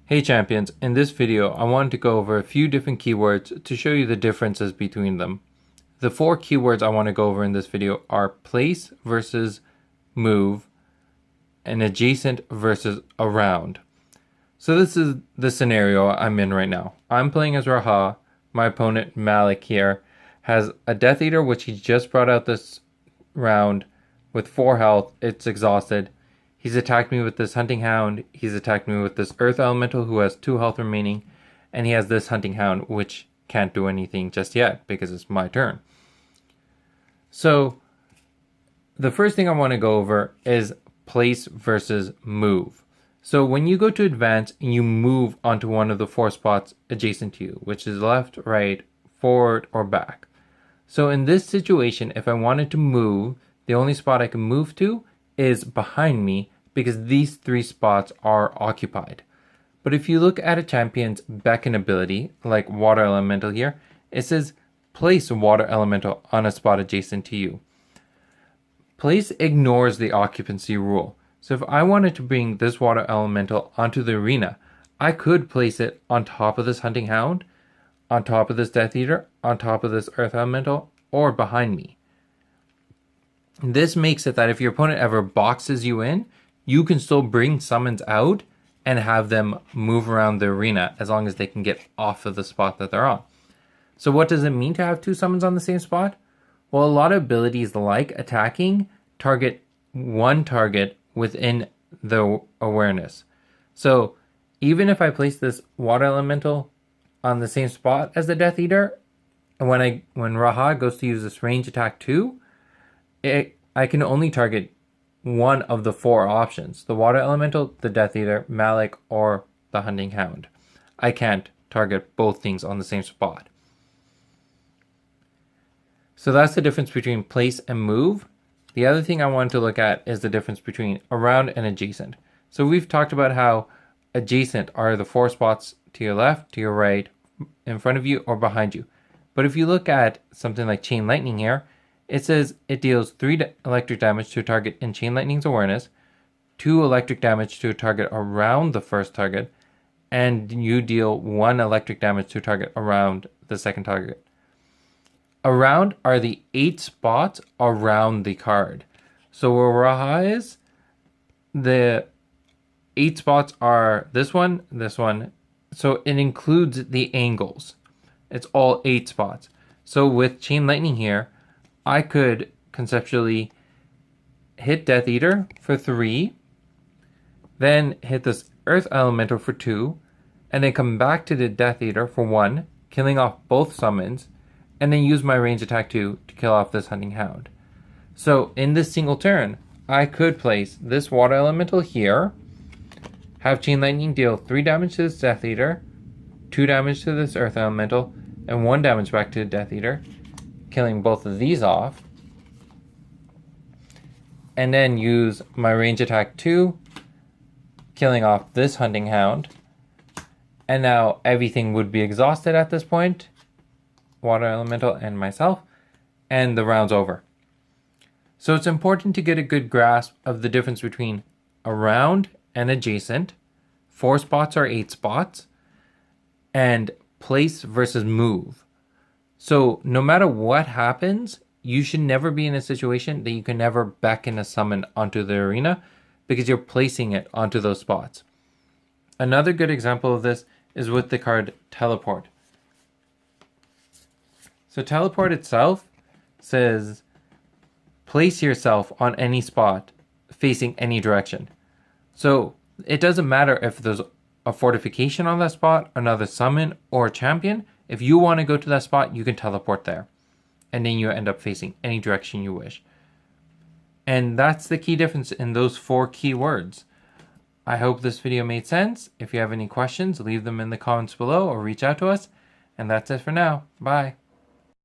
Hey champions, in this video I wanted to go over a few different keywords to show you the differences between them. The four keywords I want to go over in this video are place versus move and adjacent versus around. So this is the scenario I'm in right now. I'm playing as Raha. My opponent Malik here has a Death Eater which he just brought out this round with 4 health. It's exhausted. He's attacked me with this Hunting Hound. He's attacked me with this Earth Elemental who has 2 health remaining. And he has this Hunting Hound which can't do anything just yet because it's my turn. So the first thing I want to go over is place versus move. So when you go to advance and you move onto one of the 4 spots adjacent to you, which is left, right, forward, or back. So in this situation, if I wanted to move, the only spot I can move to is behind me because these 3 spots are occupied. But if you look at a champion's beckon ability, like Water Elemental here, it says place Water Elemental on a spot adjacent to you. Place ignores the occupancy rule. So if I wanted to bring this Water Elemental onto the arena, I could place it on top of this Hunting Hound, on top of this Death Eater, on top of this Earth Elemental, or behind me. This makes it that if your opponent ever boxes you in, you can still bring summons out and have them move around the arena as long as they can get off of the spot that they're on. So what does it mean to have 2 summons on the same spot? Well, a lot of abilities like attacking target one target within the awareness. So even if I place this Water Elemental on the same spot as the Death Eater, and when Raha goes to use this range attack 2, I can only target one of the 4 options. The Water Elemental, the Death Eater, Malik, or the Hunting Hound. I can't target both things on the same spot. So that's the difference between place and move. The other thing I wanted to look at is the difference between around and adjacent. So we've talked about how adjacent are the 4 spots to your left, to your right, in front of you, or behind you. But if you look at something like Chain Lightning here, it says it deals 3 electric damage to a target in Chain Lightning's awareness, 2 electric damage to a target around the first target, and you deal 1 electric damage to a target around the second target. Around are the 8 spots around the card. So where Raha is, the 8 spots are this one. So it includes the angles. It's all 8 spots. So with Chain Lightning here, I could conceptually hit Death Eater for 3, then hit this Earth Elemental for 2, and then come back to the Death Eater for 1, killing off both summons, and then use my range attack 2 to kill off this Hunting Hound. So in this single turn, I could place this Water Elemental here, have Chain Lightning deal 3 damage to this Death Eater, 2 damage to this Earth Elemental, and 1 damage back to the Death Eater, killing both of these off, and then use my range attack 2, killing off this Hunting Hound, and now everything would be exhausted at this point, Water Elemental and myself, and the round's over. So it's important to get a good grasp of the difference between around and adjacent. 4 spots are 8 spots, and place versus move. So no matter what happens, you should never be in a situation that you can never beckon a summon onto the arena because you're placing it onto those spots. Another good example of this is with the card Teleport. So Teleport itself says place yourself on any spot facing any direction. So it doesn't matter if there's a fortification on that spot, another summon, or a champion. If you want to go to that spot, you can teleport there. And then you end up facing any direction you wish. And that's the key difference in those 4 keywords. I hope this video made sense. If you have any questions, leave them in the comments below or reach out to us. And that's it for now. Bye.